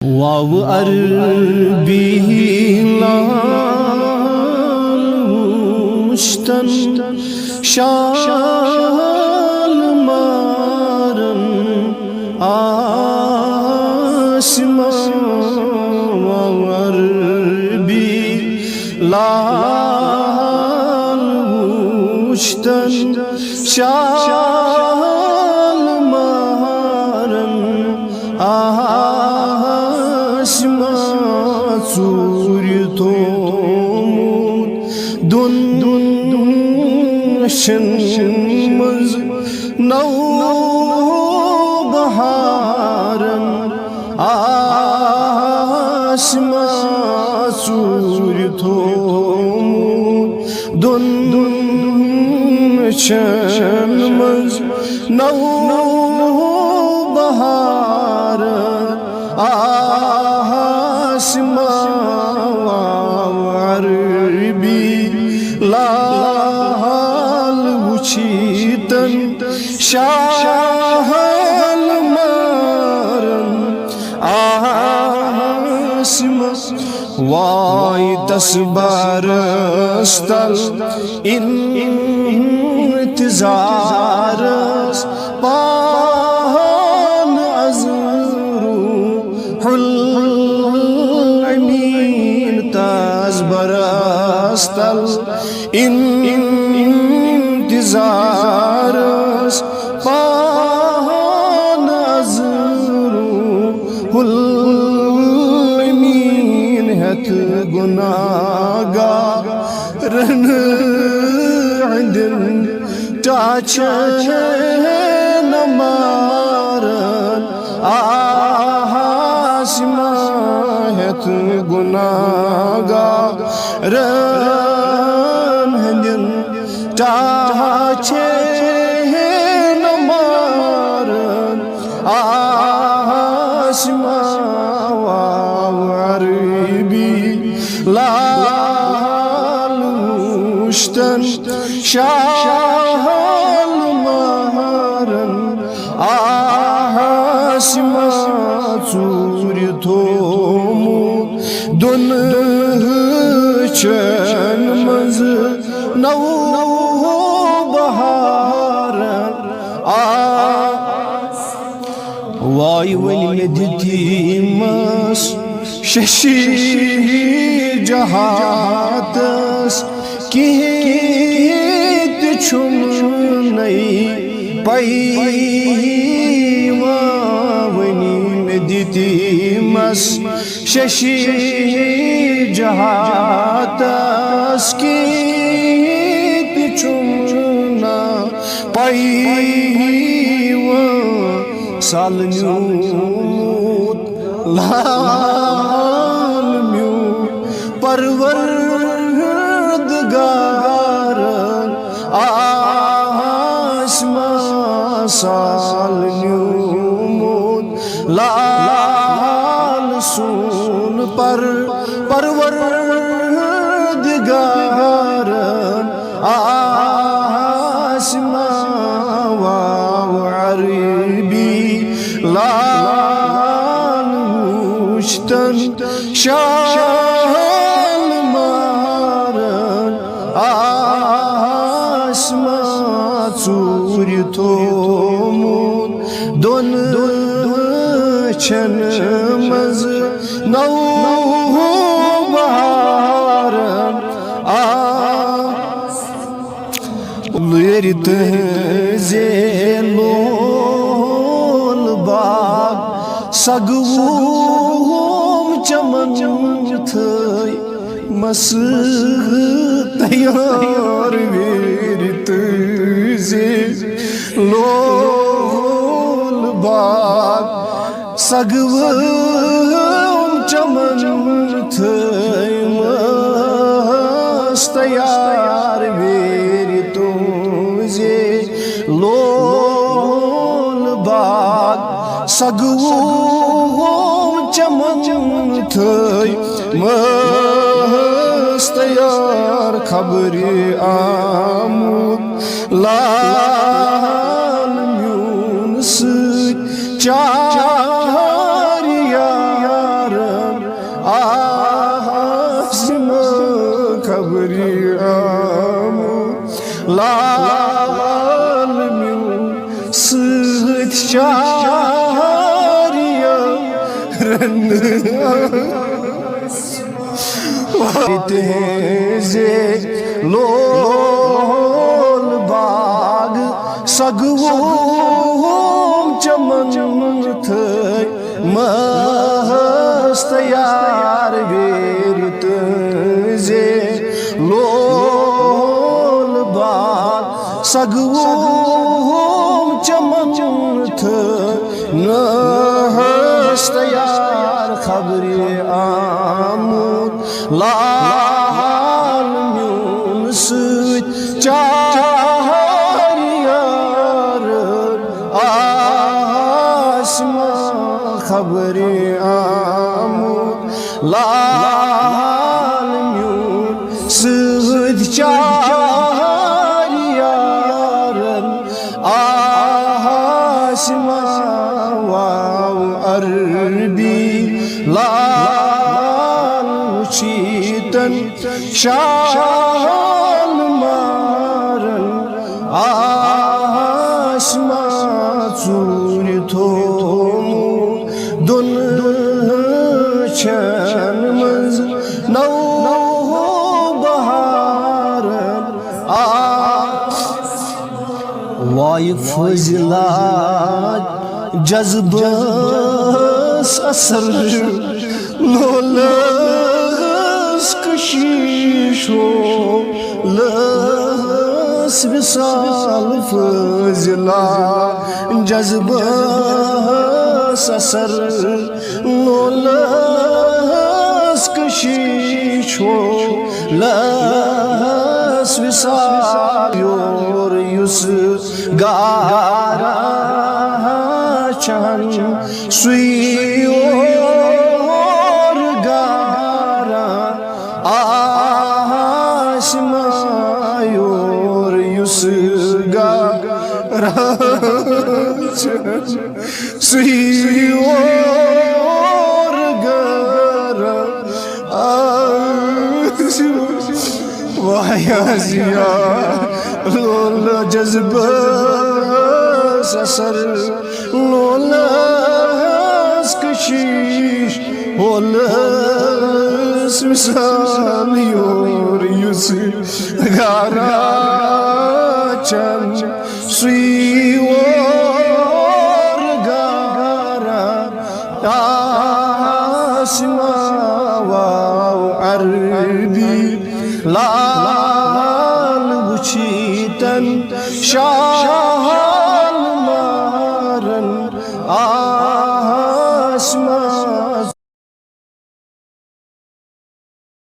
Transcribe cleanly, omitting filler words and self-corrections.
वाव अरबी मुश्तन शाल मारन आसमा वाव अरबी मुश्तन शाल मारन आसमा सूर्य तोमुत दुन शन्मज नौ बहारन आसमा सूर्य तोमुत दुन शन्मज नौ बहारन आसमा अरबी लाल वुचितन शाल मारन आसमा वाय तस्बरस्तल इंतज़ारस पान अज़रू हुल्मीन तस्बरस्तल इंतज़ारस पान अज़रू हुल्मीन हत गुनागारन दिन टाचन मारन आसमा हत गुनागारन दिन टाचन मारन आसमा अरबी लाल मुश्तन शाल मारन आसमा सूर्य तोमुत दुन शन्मज नौ बहारन वाय वली दितिमस शशि जहातस कित छुम नई पैवा वनी दितिमस शशि जहातस कित छुम ना पैवा सालन्यूत लाल म्यूत परवरदगारन आसमा सालन्यूत लाल सुन परवरदगारन आसमा अरबी लाल मुश्तन शाल मारन आसमा सूर्य तोमुत दुन शन्मज नौ बहारन लिरत ज़ेलोल बाग सगवूम चमन थई मस तैयार विरत ज़ेलोल बाग सगवूम चमन थई मस तैयार लोल बाग सगवूम चमन थई मस्त यार खबर आमुद लाल म्यून सच चार यार तेजे लोल बाग सगवोम चमन थई मस्त यार वेर तेजे लोल बाग सगवोम चमन थई मस्त यार खबरे आमुद लाल म्यून सत चार यार आसमा खबरे आमुद लाल म्यून सत चार यार आसमा वाव अरबी लाल शीतन शाल मारन आसमा चूर थोमु दुन छन मंज नौ बहार वाय फजलात जज्बस असर लोलस कशीशो लस विसाल फजला जज्बस असर लोलस कशीशो लस विसाल योर युस गारा चन सुयोर गारा आसमा योर युस गारा चन सुयोर गारा आसमा वायाजिया लोल जज्बा ससर लोलस कशीश होलस मिसाल योर युस गारा चन सुयोर गारा आसमा वाव अरबी लाल वुचीतन शाह